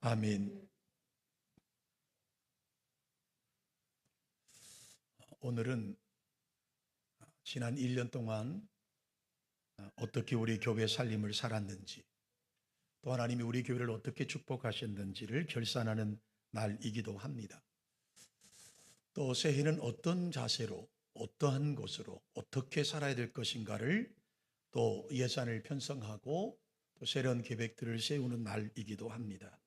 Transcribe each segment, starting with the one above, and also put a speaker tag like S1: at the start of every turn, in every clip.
S1: 아멘. 오늘은 지난 1년 동안 어떻게 우리 교회 살림을 살았는지, 또 하나님이 우리 교회를 어떻게 축복하셨는지를 결산하는 날이기도 합니다. 또 새해는 어떤 자세로, 어떠한 곳으로 어떻게 살아야 될 것인가를 또 예산을 편성하고 또 새로운 계획들을 세우는 날이기도 합니다.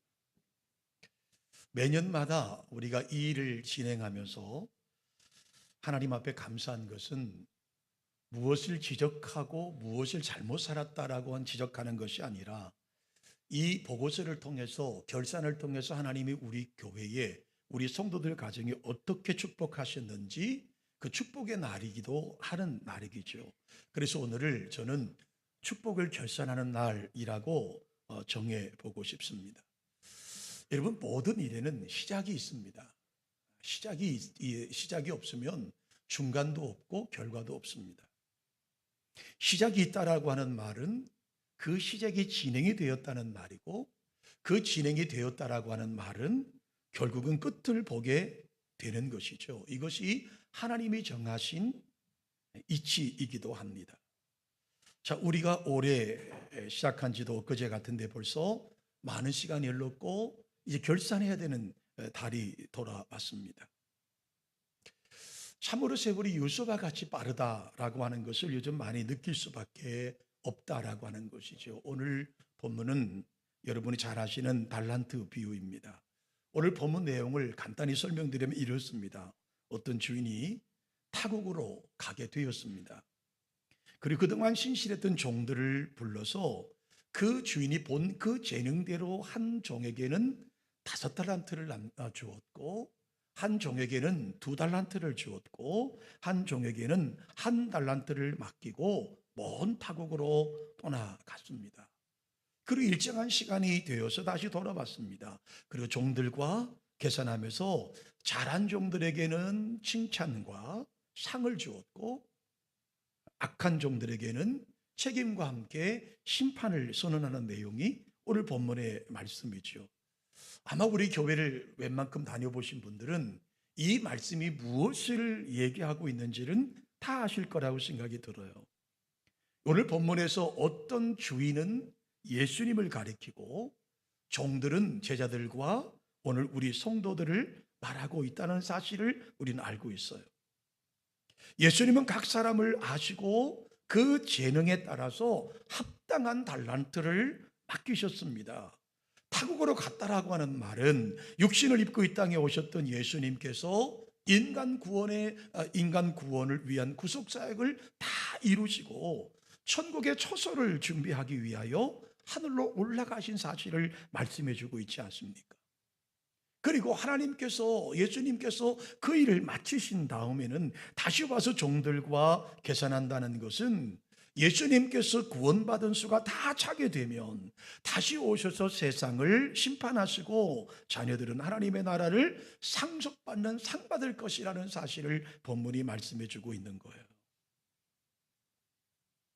S1: 매년마다 우리가 이 일을 진행하면서 하나님 앞에 감사한 것은 무엇을 지적하고 무엇을 잘못 살았다라고 지적하는 것이 아니라 이 보고서를 통해서 결산을 통해서 하나님이 우리 교회에 우리 성도들 가정에 어떻게 축복하셨는지 그 축복의 날이기도 하는 날이죠. 그래서 오늘을 저는 축복을 결산하는 날이라고 정해 보고 싶습니다. 여러분, 모든 일에는 시작이 있습니다. 시작이 없으면 중간도 없고 결과도 없습니다. 시작이 있다라고 하는 말은 그 시작이 진행이 되었다는 말이고, 그 진행이 되었다라고 하는 말은 결국은 끝을 보게 되는 것이죠. 이것이 하나님이 정하신 이치이기도 합니다. 자, 우리가 올해 시작한 지도 엊그제 같은데 벌써 많은 시간이 흘렀고 이제 결산해야 되는 달이 돌아왔습니다. 참으로 세월이 요소와 같이 빠르다라고 하는 것을 요즘 많이 느낄 수밖에 없다라고 하는 것이죠. 오늘 본문은 여러분이 잘 아시는 달란트 비유입니다. 오늘 본문 내용을 간단히 설명드리면 이렇습니다. 어떤 주인이 타국으로 가게 되었습니다. 그리고 그동안 신실했던 종들을 불러서 그 주인이 본 그 재능대로 한 종에게는 5달란트를 주었고, 한 종에게는 2달란트를 주었고, 한 종에게는 1달란트를 맡기고 먼 타국으로 떠나갔습니다. 그리고 일정한 시간이 되어서 다시 돌아왔습니다. 그리고 종들과 계산하면서 잘한 종들에게는 칭찬과 상을 주었고, 악한 종들에게는 책임과 함께 심판을 선언하는 내용이 오늘 본문의 말씀이죠. 아마 우리 교회를 웬만큼 다녀보신 분들은 이 말씀이 무엇을 얘기하고 있는지는 다 아실 거라고 생각이 들어요. 오늘 본문에서 어떤 주인은 예수님을 가리키고 종들은 제자들과 오늘 우리 성도들을 말하고 있다는 사실을 우리는 알고 있어요. 예수님은 각 사람을 아시고 그 재능에 따라서 합당한 달란트를 맡기셨습니다. 타국으로 갔다라고 하는 말은 육신을 입고 이 땅에 오셨던 예수님께서 인간 구원을 위한 구속 사역을 다 이루시고 천국의 처소를 준비하기 위하여 하늘로 올라가신 사실을 말씀해 주고 있지 않습니까? 그리고 예수님께서 그 일을 마치신 다음에는 다시 와서 종들과 계산한다는 것은 예수님께서 구원받은 수가 다 차게 되면 다시 오셔서 세상을 심판하시고 자녀들은 하나님의 나라를 상속받는 상 받을 것이라는 사실을 본문이 말씀해 주고 있는 거예요.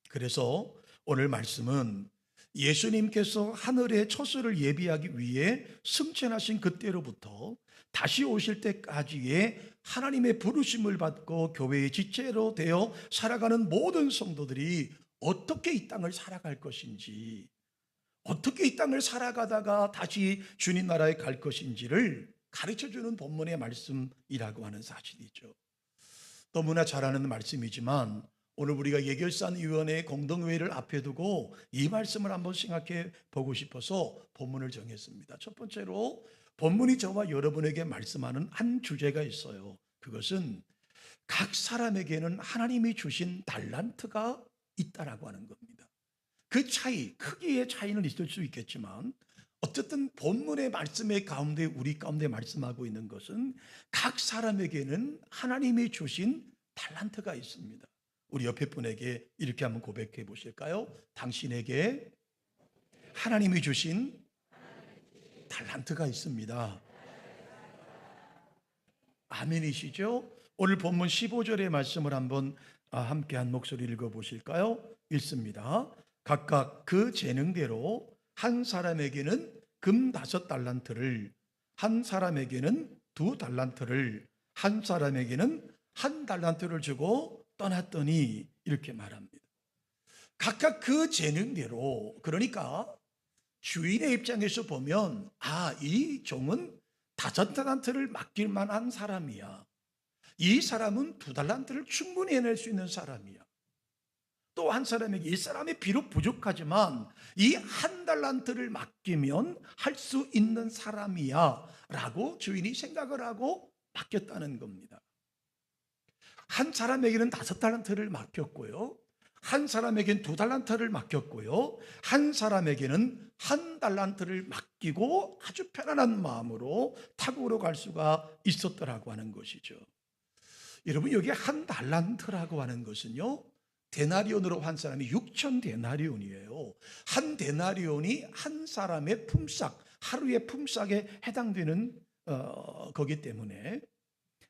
S1: 그래서 오늘 말씀은 예수님께서 하늘의 처소를 예비하기 위해 승천하신 그때로부터 다시 오실 때까지의 하나님의 부르심을 받고 교회의 지체로 되어 살아가는 모든 성도들이 어떻게 이 땅을 살아갈 것인지, 어떻게 이 땅을 살아가다가 다시 주님 나라에 갈 것인지를 가르쳐주는 본문의 말씀이라고 하는 사실이죠. 너무나 잘 아는 말씀이지만 오늘 우리가 예결산위원회 공동회의를 앞에 두고 이 말씀을 한번 생각해 보고 싶어서 본문을 정했습니다. 첫 번째로 본문이 저와 여러분에게 말씀하는 한 주제가 있어요. 그것은 각 사람에게는 하나님이 주신 달란트가 있다라고 하는 겁니다. 그 차이, 크기의 차이는 있을 수 있겠지만 어쨌든 본문의 말씀의 가운데 우리 가운데 말씀하고 있는 것은 각 사람에게는 하나님이 주신 달란트가 있습니다. 우리 옆에 분에게 이렇게 한번 고백해 보실까요? 당신에게 하나님이 주신 달란트가 있습니다. 아멘이시죠? 오늘 본문 15절의 말씀을 한번 함께 한 목소리 읽어 보실까요? 읽습니다. 각각 그 재능대로 한 사람에게는 금 5달란트를, 한 사람에게는 2달란트를, 한 사람에게는 1달란트를 주고 떠났더니 이렇게 말합니다. 각각 그 재능대로, 그러니까 주인의 입장에서 보면 이 종은 5달란트를 맡길 만한 사람이야. 이 사람은 2달란트를 충분히 해낼 수 있는 사람이야. 또 한 사람에게 이 사람이 비록 부족하지만 이 1달란트를 맡기면 할 수 있는 사람이야 라고 주인이 생각을 하고 맡겼다는 겁니다. 한 사람에게는 5달란트를 맡겼고요, 한 사람에게는 2달란트를 맡겼고요, 한 사람에게는 1달란트를 맡기고 아주 편안한 마음으로 타국으로 갈 수가 있었더라고 하는 것이죠. 여러분, 여기 1달란트라고 하는 것은요, 데나리온으로 한 사람이 6천 데나리온이에요. 한 데나리온이 한 사람의 품삯, 하루의 품삯에 해당되는 거기 때문에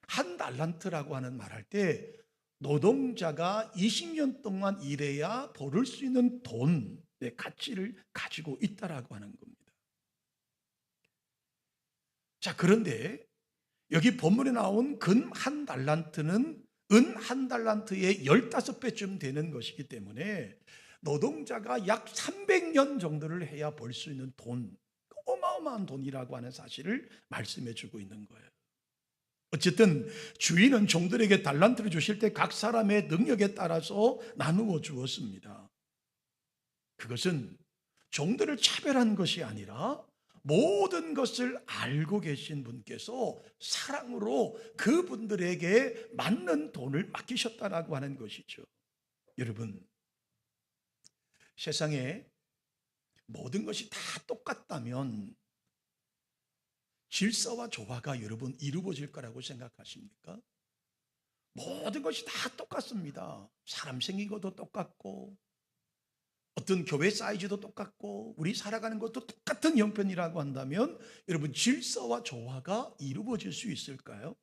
S1: 1달란트라고 하는 말할 때 노동자가 20년 동안 일해야 벌을 수 있는 돈의 가치를 가지고 있다라고 하는 겁니다. 자, 그런데 여기 본문에 나온 금 1달란트는 은 1달란트의 15배쯤 되는 것이기 때문에 노동자가 약 300년 정도를 해야 벌 수 있는 돈, 어마어마한 돈이라고 하는 사실을 말씀해 주고 있는 거예요. 어쨌든 주인은 종들에게 달란트를 주실 때 각 사람의 능력에 따라서 나누어 주었습니다. 그것은 종들을 차별한 것이 아니라 모든 것을 알고 계신 분께서 사랑으로 그분들에게 맞는 돈을 맡기셨다라고 하는 것이죠. 여러분, 세상에 모든 것이 다 똑같다면 질서와 조화가 여러분 이루어질 거라고 생각하십니까? 모든 것이 다 똑같습니다. 사람 생긴 것도 똑같고, 어떤 교회 사이즈도 똑같고, 우리 살아가는 것도 똑같은 형편이라고 한다면 여러분, 질서와 조화가 이루어질 수 있을까요?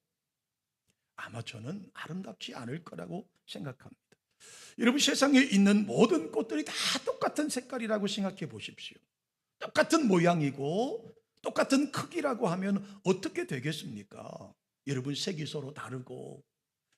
S1: 아마 저는 아름답지 않을 거라고 생각합니다. 여러분, 세상에 있는 모든 꽃들이 다 똑같은 색깔이라고 생각해 보십시오. 똑같은 모양이고 똑같은 크기라고 하면 어떻게 되겠습니까? 여러분, 색이 서로 다르고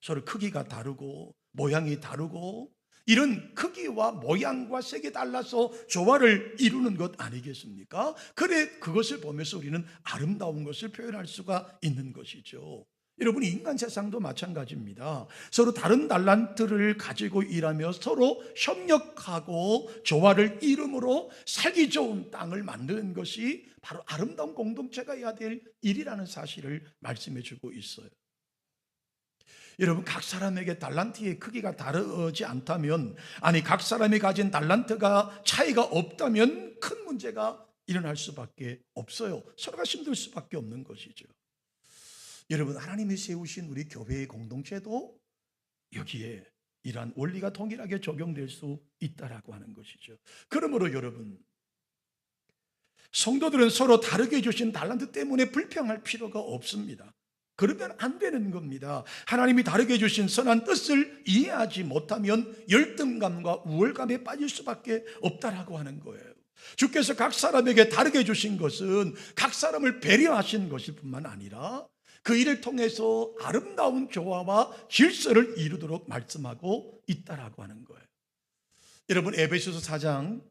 S1: 서로 크기가 다르고 모양이 다르고, 이런 크기와 모양과 색이 달라서 조화를 이루는 것 아니겠습니까? 그래, 그것을 보면서 우리는 아름다운 것을 표현할 수가 있는 것이죠. 여러분, 인간 세상도 마찬가지입니다. 서로 다른 달란트를 가지고 일하며 서로 협력하고 조화를 이룸으로 살기 좋은 땅을 만드는 것이 바로 아름다운 공동체가 해야 될 일이라는 사실을 말씀해 주고 있어요. 여러분, 각 사람에게 달란트의 크기가 다르지 않다면, 아니 각 사람이 가진 달란트가 차이가 없다면 큰 문제가 일어날 수밖에 없어요. 서로가 힘들 수밖에 없는 것이죠. 여러분, 하나님이 세우신 우리 교회의 공동체도 여기에 이러한 원리가 동일하게 적용될 수 있다라고 하는 것이죠. 그러므로 여러분, 성도들은 서로 다르게 주신 달란트 때문에 불평할 필요가 없습니다. 그러면 안 되는 겁니다. 하나님이 다르게 주신 선한 뜻을 이해하지 못하면 열등감과 우월감에 빠질 수밖에 없다라고 하는 거예요. 주께서 각 사람에게 다르게 주신 것은 각 사람을 배려하신 것일 뿐만 아니라 그 일을 통해서 아름다운 조화와 질서를 이루도록 말씀하고 있다라고 하는 거예요. 여러분, 에베소서 4장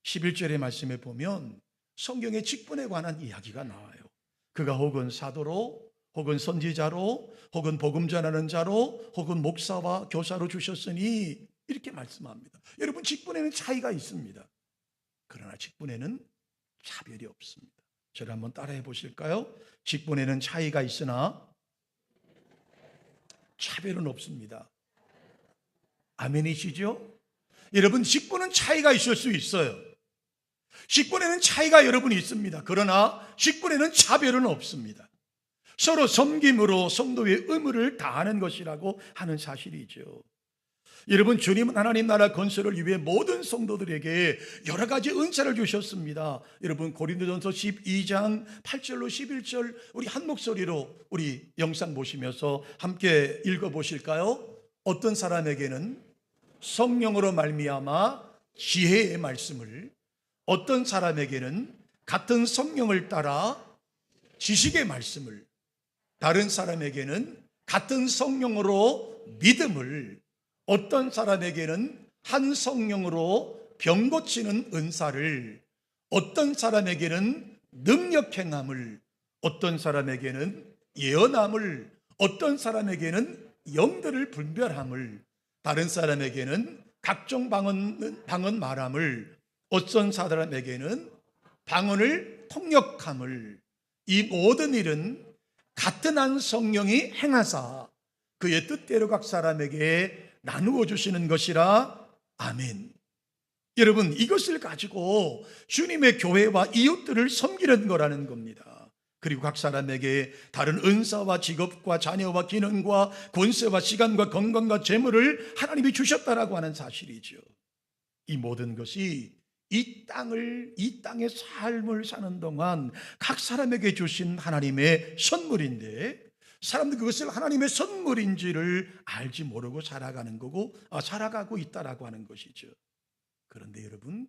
S1: 11절의 말씀에 보면 성경의 직분에 관한 이야기가 나와요. 그가 혹은 사도로, 혹은 선지자로, 혹은 복음 전하는 자로, 혹은 목사와 교사로 주셨으니, 이렇게 말씀합니다. 여러분, 직분에는 차이가 있습니다. 그러나 직분에는 차별이 없습니다. 저를 한번 따라해 보실까요? 직분에는 차이가 있으나 차별은 없습니다. 아멘이시죠? 여러분, 직분은 차이가 있을 수 있어요. 직분에는 차이가 여러분 있습니다. 그러나 직분에는 차별은 없습니다. 서로 섬김으로 성도의 의무를 다하는 것이라고 하는 사실이죠. 여러분, 주님은 하나님 나라 건설을 위해 모든 성도들에게 여러 가지 은사를 주셨습니다. 여러분, 고린도전서 12장 8절로 11절 우리 한 목소리로 우리 영상 보시면서 함께 읽어보실까요? 어떤 사람에게는 성령으로 말미암아 지혜의 말씀을, 어떤 사람에게는 같은 성령을 따라 지식의 말씀을, 다른 사람에게는 같은 성령으로 믿음을, 어떤 사람에게는 한 성령으로 병 고치는 은사를, 어떤 사람에게는 능력 행함을, 어떤 사람에게는 예언함을, 어떤 사람에게는 영들을 분별함을, 다른 사람에게는 각종 방언 말함을, 어떤 사람에게는 방언을 통역함을, 이 모든 일은 같은 한 성령이 행하사 그의 뜻대로 각 사람에게 나누어 주시는 것이라. 아멘. 여러분, 이것을 가지고 주님의 교회와 이웃들을 섬기는 거라는 겁니다. 그리고 각 사람에게 다른 은사와 직업과 자녀와 기능과 권세와 시간과 건강과 재물을 하나님이 주셨다라고 하는 사실이죠. 이 모든 것이 이 땅의 삶을 사는 동안 각 사람에게 주신 하나님의 선물인데, 사람들 그것을 하나님의 선물인지를 알지 모르고 살아가고 있다라고 하는 것이죠. 그런데 여러분,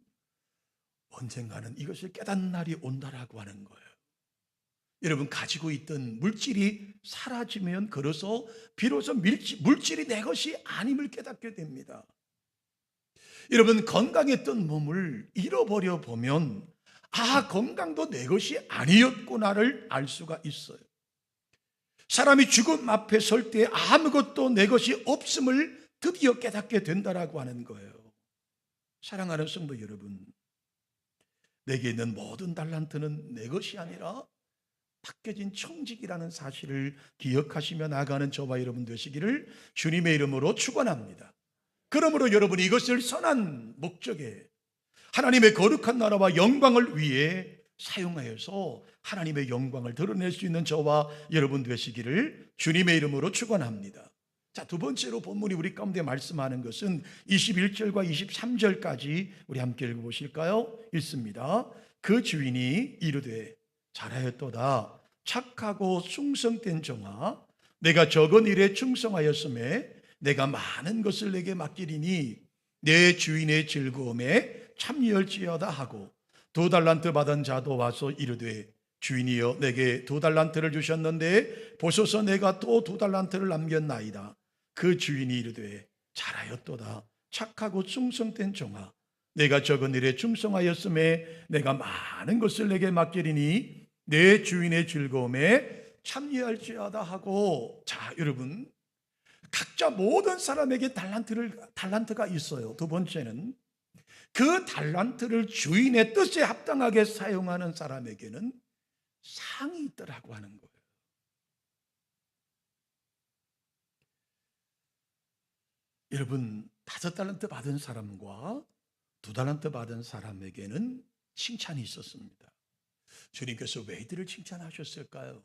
S1: 언젠가는 이것을 깨닫는 날이 온다라고 하는 거예요. 여러분, 가지고 있던 물질이 사라지면 비로소 물질이 내 것이 아님을 깨닫게 됩니다. 여러분, 건강했던 몸을 잃어버려 보면 건강도 내 것이 아니었구나를 알 수가 있어요. 사람이 죽음 앞에 설 때 아무것도 내 것이 없음을 드디어 깨닫게 된다라고 하는 거예요. 사랑하는 성도 여러분, 내게 있는 모든 달란트는 내 것이 아니라 맡겨진 청직이라는 사실을 기억하시며 나아가는 저와 여러분 되시기를 주님의 이름으로 축원합니다. 그러므로 여러분이 이것을 선한 목적에 하나님의 거룩한 나라와 영광을 위해 사용하여서 하나님의 영광을 드러낼 수 있는 저와 여러분 되시기를 주님의 이름으로 축원합니다. 자, 두 번째로 본문이 우리 가운데 말씀하는 것은 21절과 23절까지 우리 함께 읽어보실까요? 읽습니다. 그 주인이 이르되 잘하였도다 착하고 충성된 종아, 내가 적은 일에 충성하였음에 내가 많은 것을 내게 맡기리니 내 주인의 즐거움에 참여할지어다 하고 2달란트 받은 자도 와서 이르되 주인이여 내게 2달란트를 주셨는데 보소서 내가 또 2달란트를 남겼나이다. 그 주인이 이르되 잘하였도다 착하고 충성된 종아, 내가 적은 일에 충성하였음에 내가 많은 것을 내게 맡기리니 내 주인의 즐거움에 참여할지어다 하고. 자, 여러분, 각자 모든 사람에게 달란트가 있어요. 두 번째는 그 달란트를 주인의 뜻에 합당하게 사용하는 사람에게는 상이 있더라고 하는 거예요. 여러분, 5달란트 받은 사람과 2달란트 받은 사람에게는 칭찬이 있었습니다. 주님께서 왜 이들을 칭찬하셨을까요?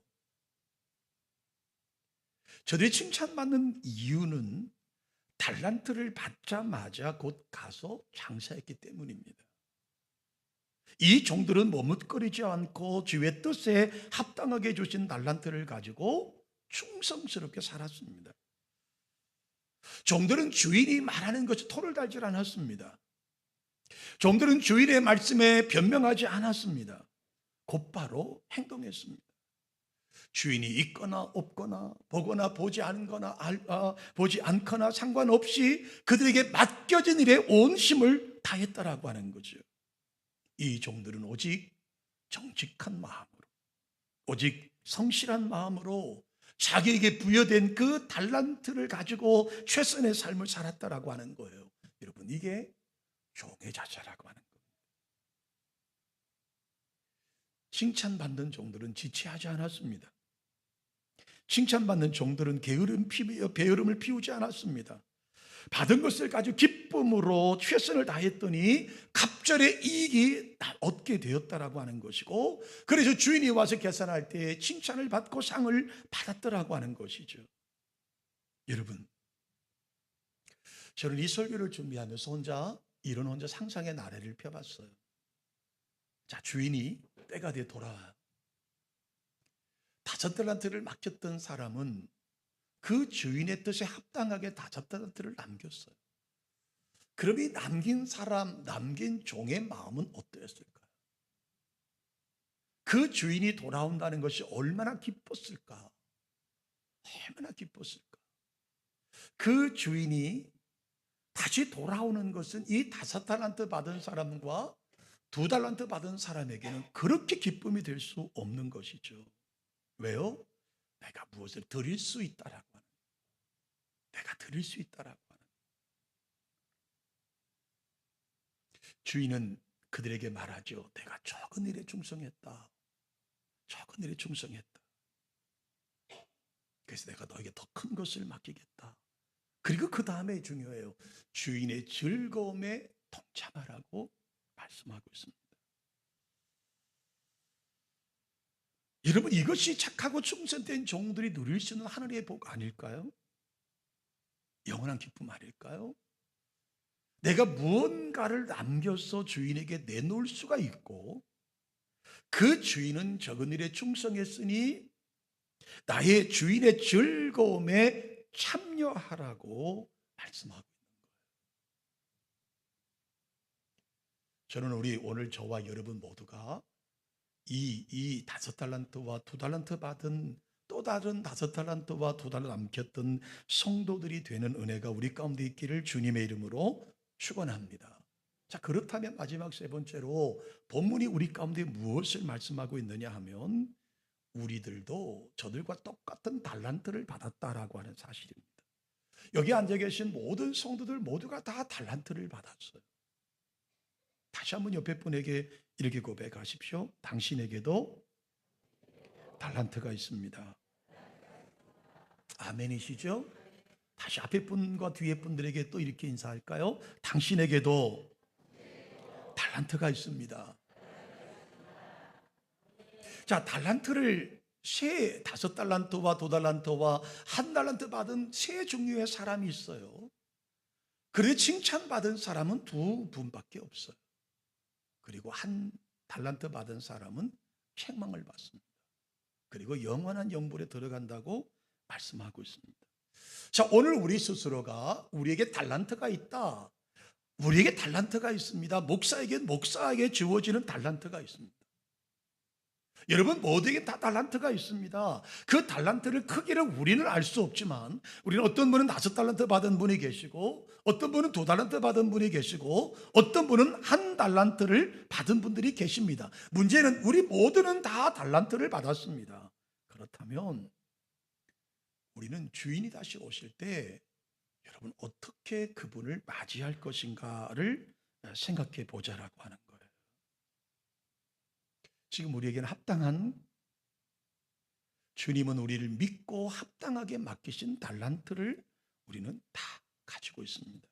S1: 저들이 칭찬받는 이유는 달란트를 받자마자 곧 가서 장사했기 때문입니다. 이 종들은 머뭇거리지 않고 주의 뜻에 합당하게 주신 달란트를 가지고 충성스럽게 살았습니다. 종들은 주인이 말하는 것에 토를 달지 않았습니다. 종들은 주인의 말씀에 변명하지 않았습니다. 곧바로 행동했습니다. 주인이 있거나 없거나 보거나 보지 않거나 상관없이 그들에게 맡겨진 일에 온 힘을 다했다라고 하는 거죠. 이 종들은 오직 정직한 마음으로, 오직 성실한 마음으로 자기에게 부여된 그 달란트를 가지고 최선의 삶을 살았다라고 하는 거예요. 여러분, 이게 종의 자세라고 하는 거예요. 칭찬받는 종들은 지체하지 않았습니다. 칭찬받는 종들은 게으름을 피우지 않았습니다. 받은 것을 가지고 기쁨으로 최선을 다했더니 갑절의 이익이 얻게 되었다라고 하는 것이고, 그래서 주인이 와서 계산할 때 칭찬을 받고 상을 받았더라고 하는 것이죠. 여러분, 저는 이 설교를 준비하면서 혼자 상상의 나래를 펴봤어요. 자, 주인이 때가 돼 돌아와요. 5달란트를 맡겼던 사람은 그 주인의 뜻에 합당하게 5달란트를 남겼어요. 그럼 이 남긴 종의 마음은 어떠했을까요? 그 주인이 돌아온다는 것이 얼마나 기뻤을까? 얼마나 기뻤을까? 그 주인이 다시 돌아오는 것은 이 5달란트 받은 사람과 2달란트 받은 사람에게는 그렇게 기쁨이 될 수 없는 것이죠. 왜요? 내가 무엇을 드릴 수 있다라고 하는, 내가 드릴 수 있다라고 하는. 주인은 그들에게 말하죠. 내가 적은 일에 충성했다. 적은 일에 충성했다. 그래서 내가 너에게 더 큰 것을 맡기겠다. 그리고 그 다음에 중요해요. 주인의 즐거움에 동참하라고 말씀하고 있습니다. 여러분, 이것이 착하고 충성된 종들이 누릴 수 있는 하늘의 복 아닐까요? 영원한 기쁨 아닐까요? 내가 무언가를 남겨서 주인에게 내놓을 수가 있고, 그 주인은 적은 일에 충성했으니 나의 주인의 즐거움에 참여하라고 말씀하고 있는 거예요. 저는 우리 오늘 저와 여러분 모두가 이 5달란트와 2달란트 받은 또 다른 5달란트와 2달란트 남겼던 성도들이 되는 은혜가 우리 가운데 있기를 주님의 이름으로 축원합니다. 자, 그렇다면 마지막 세 번째로 본문이 우리 가운데 무엇을 말씀하고 있느냐 하면 우리들도 저들과 똑같은 달란트를 받았다라고 하는 사실입니다. 여기 앉아 계신 모든 성도들 모두가 다 달란트를 받았어요. 다시 한번 옆에 분에게 이렇게 고백하십시오. 당신에게도 달란트가 있습니다. 아멘이시죠? 다시 앞에 분과 뒤에 분들에게 또 이렇게 인사할까요? 당신에게도 달란트가 있습니다. 자, 달란트를 5달란트와 2달란트와 1달란트 받은 세 종류의 사람이 있어요. 그런데 칭찬받은 사람은 2분밖에 없어요. 그리고 1달란트 받은 사람은 책망을 받습니다. 그리고 영원한 영불에 들어간다고 말씀하고 있습니다. 자, 오늘 우리 스스로가 우리에게 달란트가 있다. 우리에게 달란트가 있습니다. 목사에게 주어지는 달란트가 있습니다. 여러분 모두에게 다 달란트가 있습니다. 그 달란트를 크기를 우리는 알 수 없지만 우리는 어떤 분은 5달란트 받은 분이 계시고 어떤 분은 2달란트 받은 분이 계시고 어떤 분은 1달란트를 받은 분들이 계십니다. 문제는 우리 모두는 다 달란트를 받았습니다. 그렇다면 우리는 주인이 다시 오실 때 여러분 어떻게 그분을 맞이할 것인가를 생각해 보자라고 하는 거예요. 지금 우리에게는 합당한, 주님은 우리를 믿고 합당하게 맡기신 달란트를 우리는 다 가지고 있습니다.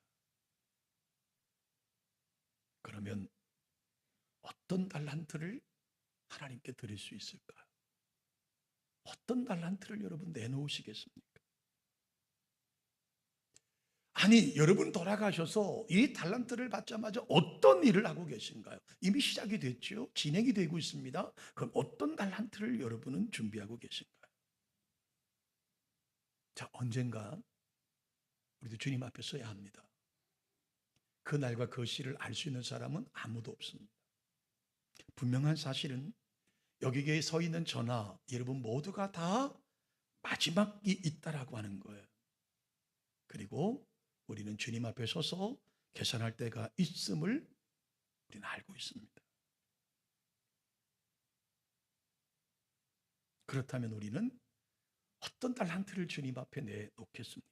S1: 그러면 어떤 달란트를 하나님께 드릴 수 있을까요? 어떤 달란트를 여러분 내놓으시겠습니까? 아니, 여러분 돌아가셔서 이 달란트를 받자마자 어떤 일을 하고 계신가요? 이미 시작이 됐죠. 진행이 되고 있습니다. 그럼 어떤 달란트를 여러분은 준비하고 계신가요? 자, 언젠가 우리도 주님 앞에 서야 합니다. 그 날과 그 시를 알 수 있는 사람은 아무도 없습니다. 분명한 사실은 여기에 서 있는 저나 여러분 모두가 다 마지막이 있다라고 하는 거예요. 그리고 우리는 주님 앞에 서서 계산할 때가 있음을 우리는 알고 있습니다. 그렇다면 우리는 어떤 달란트를 주님 앞에 내놓겠습니까?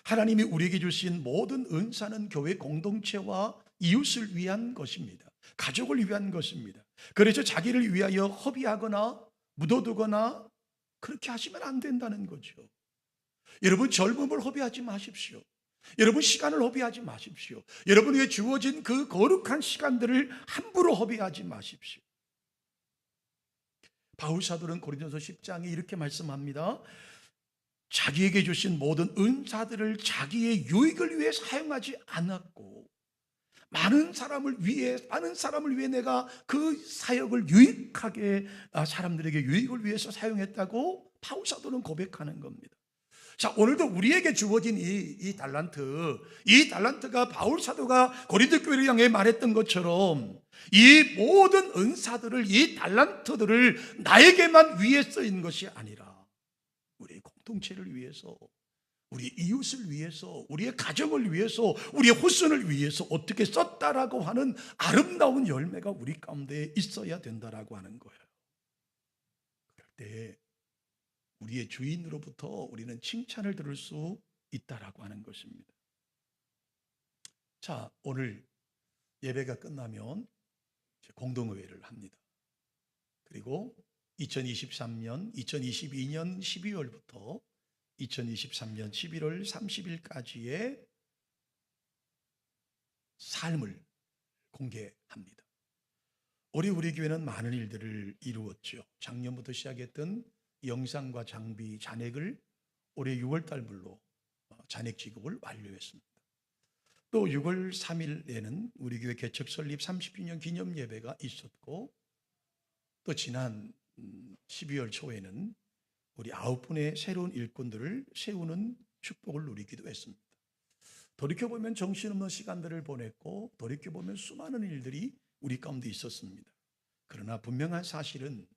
S1: 하나님이 우리에게 주신 모든 은사는 교회 공동체와 이웃을 위한 것입니다. 가족을 위한 것입니다. 그래서 자기를 위하여 허비하거나 묻어두거나 그렇게 하시면 안 된다는 거죠. 여러분 젊음을 허비하지 마십시오. 여러분 시간을 허비하지 마십시오. 여러분에게 주어진 그 거룩한 시간들을 함부로 허비하지 마십시오. 바울 사도는 고린도서 10장에 이렇게 말씀합니다. 자기에게 주신 모든 은사들을 자기의 유익을 위해 사용하지 않았고 많은 사람을 위해 내가 그 사역을 유익하게 사람들에게 유익을 위해서 사용했다고 바울 사도는 고백하는 겁니다. 자, 오늘도 우리에게 주어진 이 달란트가 바울 사도가 고린도 교회를 향해 말했던 것처럼 이 모든 은사들을, 이 달란트들을 나에게만 위해 쓰인 것이 아니라 우리 공동체를 위해서, 우리 이웃을 위해서, 우리의 가정을 위해서, 우리의 후손을 위해서 어떻게 썼다라고 하는 아름다운 열매가 우리 가운데 있어야 된다라고 하는 거예요. 그럴 때 우리의 주인으로부터 우리는 칭찬을 들을 수 있다라고 하는 것입니다. 자, 오늘 예배가 끝나면 공동회의를 합니다. 그리고 2022년 12월부터 2023년 11월 30일까지의 삶을 공개합니다. 올해 우리 교회는 많은 일들을 이루었죠. 작년부터 시작했던 영상과 장비 잔액을 올해 6월 달물로 잔액 지급을 완료했습니다. 또 6월 3일에는 우리 교회 개척 설립 30주년 기념 예배가 있었고, 또 지난 12월 초에는 우리 9분의 새로운 일꾼들을 세우는 축복을 누리기도 했습니다. 돌이켜보면 정신없는 시간들을 보냈고, 돌이켜보면 수많은 일들이 우리 가운데 있었습니다. 그러나 분명한 사실은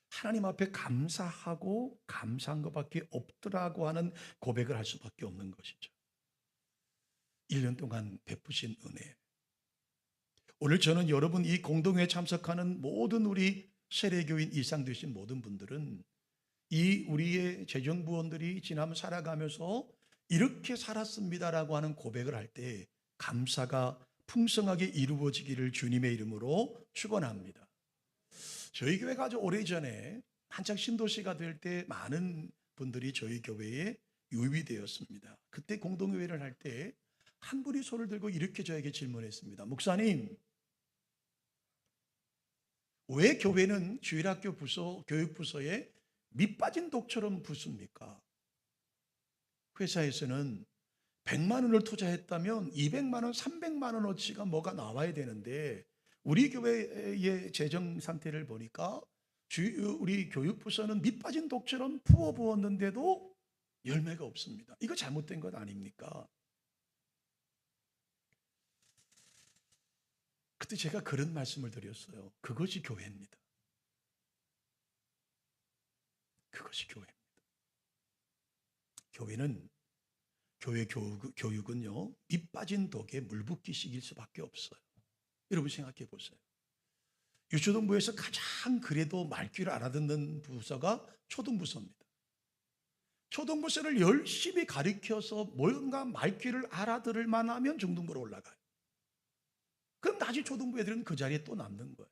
S1: 하나님 앞에 감사하고 감사한 것밖에 없더라고 하는 고백을 할 수밖에 없는 것이죠. 1년 동안 베푸신 은혜. 오늘 저는 여러분 이 공동회에 참석하는 모든 우리 세례교인 이상 되신 모든 분들은 이 우리의 재정부원들이 지나면 살아가면서 이렇게 살았습니다라고 하는 고백을 할 때 감사가 풍성하게 이루어지기를 주님의 이름으로 축원합니다. 저희 교회가 아주 오래전에 한창 신도시가 될 때 많은 분들이 저희 교회에 유입이 되었습니다. 그때 공동회의를 할 때 한 분이 손을 들고 이렇게 저에게 질문했습니다. 목사님, 왜 교회는 주일학교 부서, 교육부서에 밑 빠진 독처럼 붓습니까? 회사에서는 100만 원을 투자했다면 200만 원, 300만 원어치가 뭐가 나와야 되는데 우리 교회의 재정 상태를 보니까 우리 교육부서는 밑 빠진 독처럼 부었는데도 열매가 없습니다. 이거 잘못된 것 아닙니까? 그때 제가 그런 말씀을 드렸어요. 그것이 교회입니다. 그것이 교회입니다. 교회는 교회 교육은요, 밑 빠진 독에 물 붓기식일 수밖에 없어요. 여러분 생각해 보세요. 유초등부에서 가장 그래도 말귀를 알아듣는 부서가 초등부서입니다. 초등부서를 열심히 가르쳐서 뭔가 말귀를 알아들을 만하면 중등부로 올라가요. 그럼 다시 초등부 애들은 그 자리에 또 남는 거예요.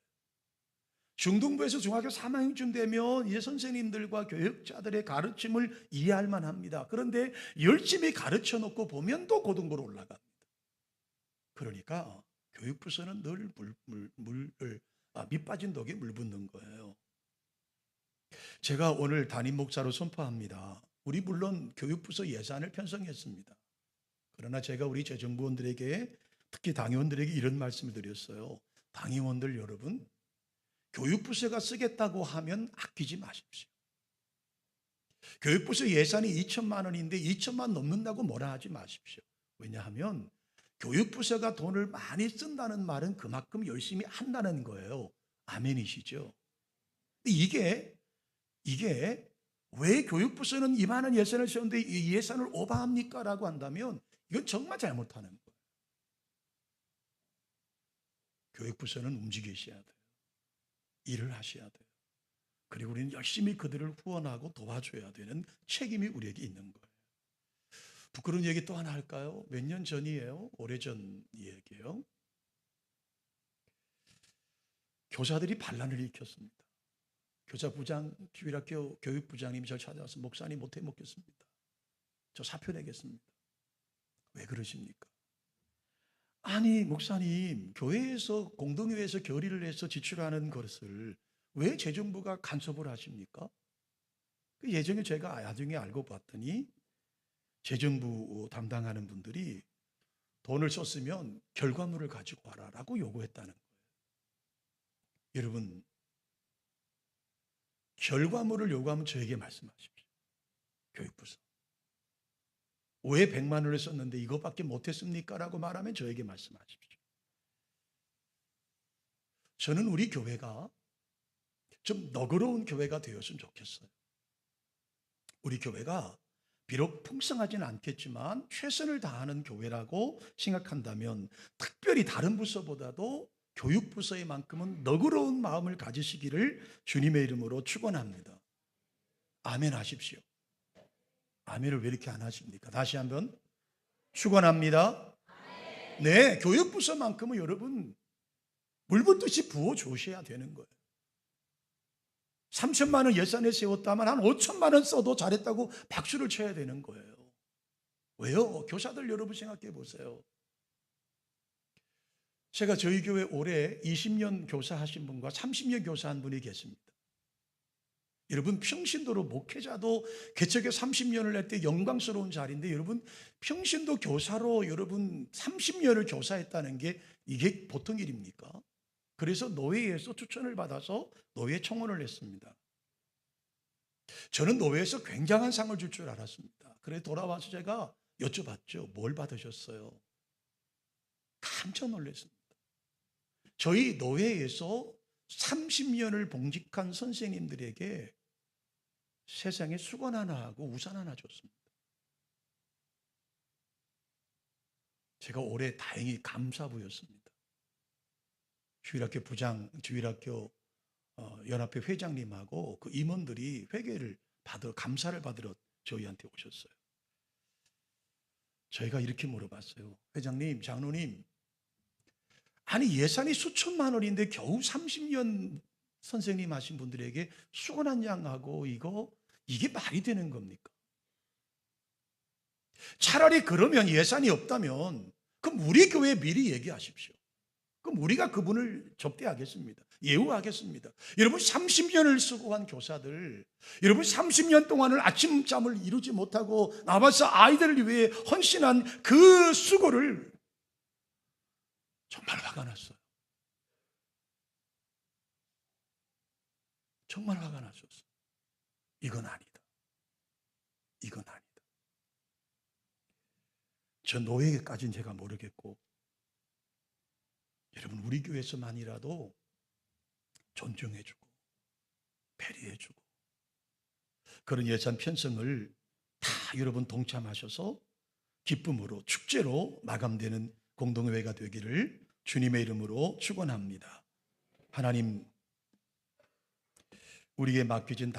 S1: 중등부에서 중학교 3학년쯤 되면 이제 선생님들과 교육자들의 가르침을 이해할 만합니다. 그런데 열심히 가르쳐 놓고 보면 또 고등부로 올라갑니다. 그러니까 교육부서는 늘 밑 빠진 독에 물 붓는 거예요. 제가 오늘 담임 목사로 선포합니다. 우리 물론 교육부서 예산을 편성했습니다. 그러나 제가 우리 재정부원들에게, 특히 당의원들에게 이런 말씀을 드렸어요. 당의원들 여러분, 교육부서가 쓰겠다고 하면 아끼지 마십시오. 교육부서 예산이 2천만 원인데 2천만 넘는다고 뭐라 하지 마십시오. 왜냐하면 교육부서가 돈을 많이 쓴다는 말은 그만큼 열심히 한다는 거예요. 아멘이시죠? 이게 왜 교육부서는 이만한 예산을 세웠는데 이 예산을 오버합니까? 라고 한다면 이건 정말 잘못하는 거예요. 교육부서는 움직이셔야 돼요. 일을 하셔야 돼요. 그리고 우리는 열심히 그들을 후원하고 도와줘야 되는 책임이 우리에게 있는 거예요. 부끄러운 얘기 또 하나 할까요? 몇 년 전이에요. 오래전 얘기예요. 교사들이 반란을 일으켰습니다. 교사부장, 주일학교 교육부장님이 저를 찾아와서 목사님 못해 먹겠습니다. 저 사표 내겠습니다. 왜 그러십니까? 아니 목사님, 교회에서 공동회에서 결의를 해서 지출하는 것을 왜 재정부가 간섭을 하십니까? 그 예전에 제가 나중에 알고 봤더니 재정부 담당하는 분들이 돈을 썼으면 결과물을 가지고 와라라고 요구했다는 거예요. 여러분, 결과물을 요구하면 저에게 말씀하십시오. 교육부서. 왜 100만 원을 썼는데 이것밖에 못했습니까? 라고 말하면 저에게 말씀하십시오. 저는 우리 교회가 좀 너그러운 교회가 되었으면 좋겠어요. 우리 교회가 비록 풍성하지는 않겠지만 최선을 다하는 교회라고 생각한다면 특별히 다른 부서보다도 교육부서에만큼은 너그러운 마음을 가지시기를 주님의 이름으로 축원합니다. 아멘 하십시오. 아멘을 왜 이렇게 안 하십니까? 다시 한번 축원합니다. 네, 교육부서만큼은 여러분 물 붓듯이 부어 주셔야 되는 거예요. 3천만 원 예산에 세웠다면 한 5천만 원 써도 잘했다고 박수를 쳐야 되는 거예요. 왜요? 교사들 여러분 생각해 보세요. 제가 저희 교회 올해 20년 교사하신 분과 30년 교사한 분이 계십니다. 여러분 평신도로 목회자도 개척에 30년을 할 때 영광스러운 자리인데 여러분 평신도 교사로 여러분 30년을 교사했다는 게 이게 보통 일입니까? 그래서 노회에서 추천을 받아서 노회 청원을 했습니다. 저는 노회에서 굉장한 상을 줄 줄 알았습니다. 그래 돌아와서 제가 여쭤봤죠. 뭘 받으셨어요? 깜짝 놀랐습니다. 저희 노회에서 30년을 봉직한 선생님들에게 세상에 수건 하나 하고 우산 하나 줬습니다. 제가 올해 다행히 감사부였습니다. 주일학교 부장, 주일학교 연합회 회장님하고 그 임원들이 회계를 받으러 감사를 받으러 저희한테 오셨어요. 저희가 이렇게 물어봤어요. 회장님, 장로님, 아니 예산이 수천만 원인데 겨우 30년 선생님 하신 분들에게 수건 한 장하고 이게 말이 되는 겁니까? 차라리 그러면 예산이 없다면 그럼 우리 교회에 미리 얘기하십시오. 그럼 우리가 그분을 접대하겠습니다. 예우하겠습니다. 여러분 30년을 수고한 교사들, 여러분 30년 동안을 아침잠을 이루지 못하고 나와서 아이들을 위해 헌신한 그 수고를 정말 화가 났어요. 정말 화가 났었어요. 이건 아니다. 이건 아니다. 저 노예까지는 제가 모르겠고 여러분 우리 교회에서만이라도 존중해주고 배려해주고 그런 예산 편성을 다 여러분 동참하셔서 기쁨으로 축제로 마감되는 공동회가 되기를 주님의 이름으로 축원합니다. 하나님 우리에게 맡겨진